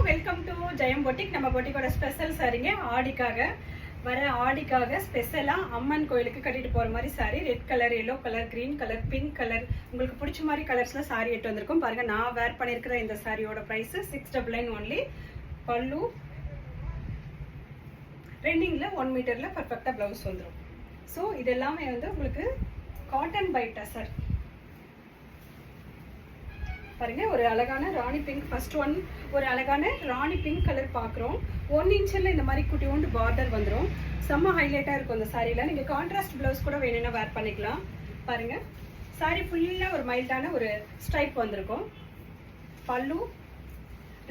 Welcome to Jayam boutique. நம்ம பொட்டிக்கோட special சாரிங்க. ஆடிக்காக ஸ்பெஷலா அம்மன் கோயிலுக்கு கட்டிட்டு போற மாதிரி sorry. Red colour, yellow colour, green colour, pink colour, உங்களுக்கு பிடிச்ச மாதிரி கலர்ஸ்ல சாரி எடுத்து வந்திருக்கும். பாருங்க, நான் வேர் பண்ணிருக்கிற இந்த சாரியோட பிரைஸ் 699 ஒன்லி. பல்லு ரெண்டிங்ல 1 மீட்டர்ல பர்ஃபெக்டா பிளவுஸ் வந்துடும். ஸோ இது எல்லாமே வந்து உங்களுக்கு காட்டன் பை டசர். பாருங்க, ஒரு அழகான ராணி பிங்க். ஃபர்ஸ்ட் ஒன் ஒரு அழகான ராணி பிங்க் கலர் பார்க்குறோம். 1 இன்ச்சில் இந்த மாதிரி குட்டியோண்டு பார்டர் வந்துடும். செம்ம ஹைலைட்டாக இருக்கும் இந்த சாரியில். நீங்கள் கான்ட்ராஸ்ட் ப்ளவுஸ் கூட வேணும்னா வேர் பண்ணிக்கலாம். பாருங்க, சாரி ஃபுல்லாக ஒரு மைல்டான ஒரு ஸ்ட்ரைப் வந்திருக்கும். பல்லு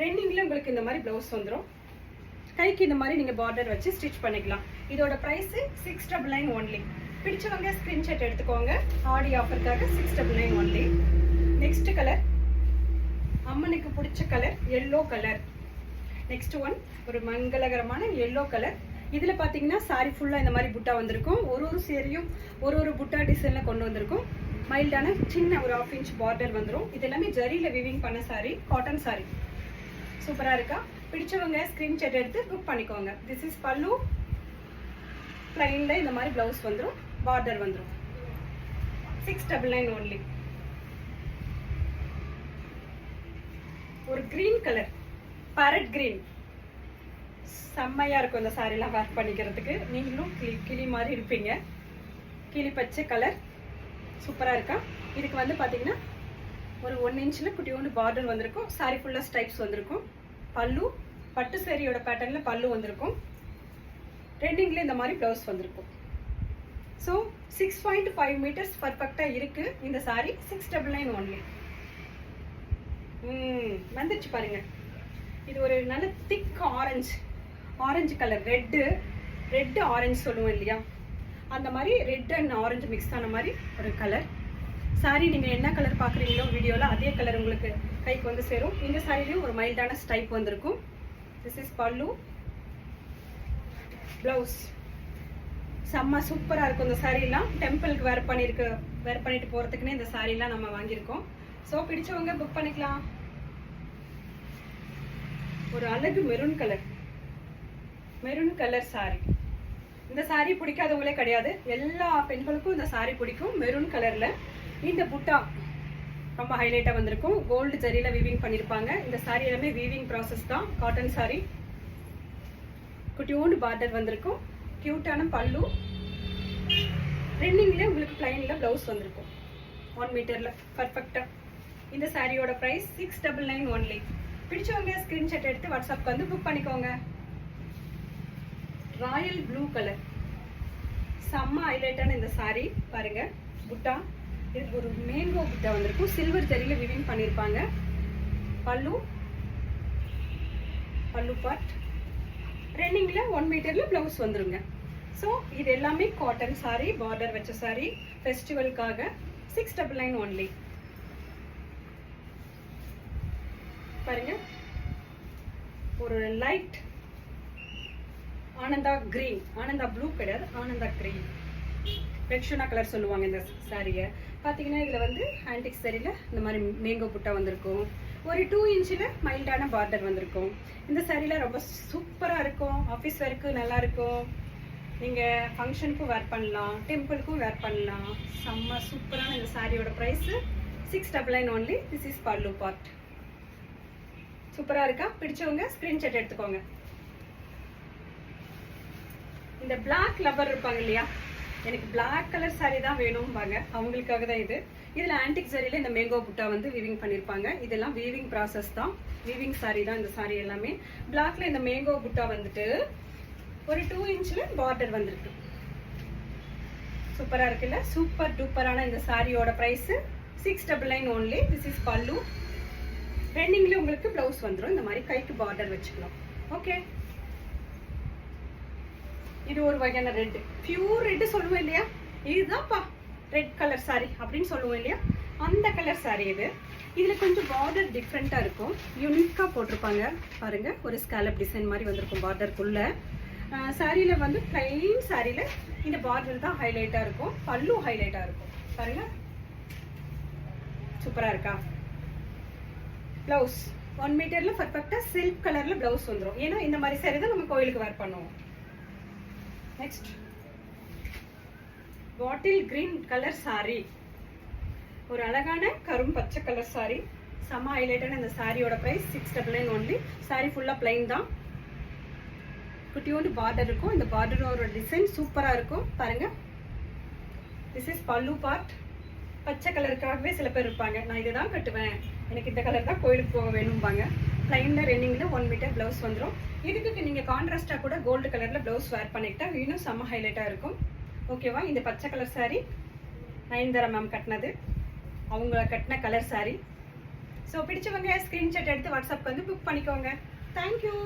ரெண்டிங்கில் உங்களுக்கு இந்த மாதிரி ப்ளவுஸ் வந்துடும். கைக்கு இந்த மாதிரி நீங்கள் பார்டர் வச்சு ஸ்டிச் பண்ணிக்கலாம். இதோட ப்ரைஸ் 699 ஒன்லி. பிடிச்சவங்க ஸ்க்ரீன்ஷாட் எடுத்துக்கோங்க. ஆடி ஆஃபருக்காக 699 ஒன்லி. நெக்ஸ்ட் கலர் அம்மனுக்கு பிடிச்ச colour yellow colour. Next one ஒரு மங்களகரமான எல்லோ கலர். இதில் பார்த்தீங்கன்னா சாரி ஃபுல்லாக இந்த மாதிரி புட்டா வந்திருக்கும். ஒரு சேரியும் ஒரு புட்டா டிசைனில் கொண்டு வந்திருக்கும். மைல்டான சின்ன ஒரு 1/2 இன்ச் பார்டர் வந்துடும். இது எல்லாமே ஜரியில் விவிங் பண்ண சாரி, காட்டன் சாரி. சூப்பராக இருக்கா? பிடிச்சவங்க ஸ்க்ரீன்ஷாட் எடுத்து புக் பண்ணிக்கோங்க. திஸ் இஸ் பல்லு. ப்ளைனில் இந்த மாதிரி ப்ளவுஸ் வந்துடும், பார்டர் வந்துடும். 699 ஒன்லி. ஒரு கிரீன் கலர், பேரட் கிரீன். செம்மையா இருக்கும் இந்த சாரிலாம் வேர் பண்ணிக்கிறதுக்கு. நீங்களும் கிளி மாதிரி இருப்பீங்க. கிளி பச்சை கலர் சூப்பரா இருக்கா? இதுக்கு வந்து பாத்தீங்கன்னா ஒரு 1 இன்ச்ல குட்டியோண்டு பார்டர் வந்திருக்கும். சாரி ஃபுல்லா ஸ்ட்ரைப்ஸ் வந்திருக்கும். பல்லு பட்டு சாரியோட பேட்டர்ன்ல பல்லு வந்திருக்கும். ரெண்டிங்ல இந்த மாதிரி பிளவுஸ் வந்திருக்கும். ஸோ 6.5 மீட்டர்ஸ் பர்ஃபெக்டா இருக்கு இந்த சாரி. 699 ஒன்லி. வந்துருச்சு பாருங்க. இது ஒரு நல்ல திக் ஆரஞ்சு கலர். ரெட் ஆரஞ்சு சொல்லுவோம் இல்லையா, அந்த மாதிரி ரெட் அண்ட் ஆரஞ்சு மிக்ஸ் ஆன மாதிரி ஒரு கலர் சாரி. நீங்கள் என்ன கலர் பார்க்குறீங்களோ வீடியோவில் அதே கலர் உங்களுக்கு கைக்கு வந்து சேரும். இந்த சாரிலையும் ஒரு மைல்டான ஸ்டைப் வந்திருக்கும். திஸ் இஸ் பல்லு. ப்ளவுஸ் செம்ம சூப்பராக இருக்கும் இந்த சாரீலாம். டெம்பிளுக்கு வேர் பண்ணிட்டு போகிறதுக்குன்னு இந்த சாரீலாம் நம்ம வாங்கியிருக்கோம். ஸோ பிடிச்சவங்க புக் பண்ணிக்கலாம். ஒரு அழகு மெரூன் கலர் சாரி. இந்த சாரி பிடிக்காதவங்களே கிடையாது. எல்லா பெண்களுக்கும் இந்த சாரி பிடிக்கும். மெரூன் கலர்ல இந்த புட்டா ரொம்ப ஹைலைட்டா வந்திருக்கும். கோல்டு ஜரியில வீவிங் பண்ணிருப்பாங்க. இந்த சாரி எல்லாமே வீவிங் ப்ராசஸ் தான். காட்டன் சாரி. குட்டியோண்டு பார்டர் வந்திருக்கும். கியூட்டான பல்லு. ரெண்டிங்ல உங்களுக்கு பிளைன்ல பிளவுஸ் வந்திருக்கும். 1 மீட்டர்ல பர்ஃபெக்டா. இந்த சாரியோட பிரைஸ் 699 ஒன்லி. பிடிச்சவங்க ஸ்கிரீன்ஷாட் எடுத்து வாட்ஸ்அப்க்கு வந்து புக் பண்ணிக்கோங்க. ராயல் ப்ளூ கலர் செம்ம ஹைலைட்டான இந்த சாரி. பாருங்க, புட்டா இதுக்கு ஒரு மேங்கோ புட்டா வந்திருக்கும். சில்வர் ஜரியில விவிங் பண்ணியிருப்பாங்க. பல்லு பார்ட் ரெண்டிங்ல 1 மீட்டர்ல பிளவுஸ் வந்துருங்க. ஸோ இது எல்லாமே காட்டன் சாரி, பார்டர் வச்ச சாரி. ஃபெஸ்டிவலுக்காக 699 ஒன்லி. பாருங்க, ஒரு light Ananda green, Ananda blue கிடையாது, ஆனந்தா கிரீன், ரெக்ஷனா கலர் சொல்லுவாங்க இந்த சாரியை. பார்த்தீங்கன்னா இதில் வந்து ஆன்டிக் சாரியில் இந்த மாதிரி மேங்கோ புட்டா வந்திருக்கும். ஒரு 2 இன்ச்சில் மைல்டான பார்டர் வந்திருக்கும். இந்த சாரியில் ரொம்ப சூப்பராக இருக்கும். ஆஃபீஸ் வேருக்கு நல்லா இருக்கும். நீங்கள் ஃபங்க்ஷனுக்கும் வேர் பண்ணலாம், டெம்பிளுக்கும் வேர் பண்ணலாம். செம்ம சூப்பரான இந்த சாரியோட ப்ரைஸ் 699 ஒன்லி. திஸ் இஸ் பல்லு பார்ட். சூப்பரா இருக்கா? பிடிச்சவங்க ஸ்கிரீன்ஷாட் எடுத்துக்கோங்க. இந்த பிளாக் லவர் இருப்பாங்க இல்லையா, எனக்கு பிளாக் கலர் சாரி தான் வேணும்பாங்க, அவங்களுக்காக தான் இது. இதுல ஆன்டிக் சாரியில இந்த மேங்கோ புட்டா வந்து வீவிங் பண்ணிருப்பாங்க. இதெல்லாம் வீவிங் ப்ராசஸ் தான், வீவிங் சாரி தான் இந்த சாரி எல்லாமே. பிளாக்ல இந்த மேங்கோ புட்டா வந்துட்டு ஒரு 2 இன்ச்ல பார்டர் வந்திருக்கு. சூப்பரா இருக்குல்ல? சூப்பர் டூப்பரான இந்த சாரியோட பிரைஸ் 699 ஒன்லி. திஸ் இஸ் பல்லு. ரெண்டிங்ல உங்களுக்கு பிளவுஸ் வந்துடும். இந்த மாதிரி கைக்கு பார்டர் வச்சுக்கலாம். ஓகே, இது ஒரு வகையான ரெட், பியூர் ரெட் சொல்லுவோம் இல்லையா, இதுதான்ப்பா ரெட் கலர் சாரி அப்படின்னு சொல்லுவோம் இல்லையா, அந்த கலர் சாரி இது. இதுல கொஞ்சம் பார்டர் டிஃப்ரெண்டா இருக்கும், யூனிக்கா போட்டிருப்பாங்க. பாருங்க, ஒரு ஸ்காலப் டிசைன் மாதிரி வந்திருக்கும் பார்டருக்குள்ள. சாரியில வந்து பிளைன் சாரியில இந்த பார்டர் தான் ஹைலைட்டா இருக்கும். பல்லு ஹைலைட்டா இருக்கும். பாருங்க, சூப்பரா இருக்கா? Blouse 1 மீட்டர்ல பர்ஃபெக்ட்டா சில்க் கலர்ல பிளவுஸ் வந்துரும். ஏன்னா இந்த மாதிரி saree தான் நம்ம கோயிலுக்கு வேர் பண்ணுவோம். Next bottle green colour saree. ஒரு அழகான கரும் பச்சை கலர் saree. செம்ம ஹைலைட்டான இந்த சாரியோட பிரைஸ் 699 only. saree ஃபுல்லா plain தான். குட்டியோண்டு பார்டர் இருக்கும். இந்த பார்டரோட டிசைன் சூப்பரா இருக்கும் பாருங்க. திஸ் இஸ் பல்லு பார்ட். பச்சை கலருக்காகவே சில பேர் இருப்பாங்க, நான் இதை தான் கட்டுவேன், எனக்கு இந்த கலர் தான் கோயிலுக்கு போக வேணும்பாங்க. பிளைன்ல ரன்னிங்ல 1 மீட்டர் பிளவுஸ் வந்துடும். இதுக்கு நீங்க கான்ட்ராஸ்டா கூட கோல்டு கலர்ல பிளவுஸ் வேர் பண்ணிக்கிட்டா இன்னும் செம்ம ஹைலைட்டா இருக்கும். ஓகேவா? இந்த பச்சை கலர் saree நயன்தாரா மேம் கட்டினது, அவங்க கட்டின கலர் saree. ஸோ பிடிச்சவங்க ஸ்கிரீன்ஷாட் எடுத்து வாட்ஸ்அப் வந்து புக் பண்ணிக்கோங்க. தேங்க்யூ.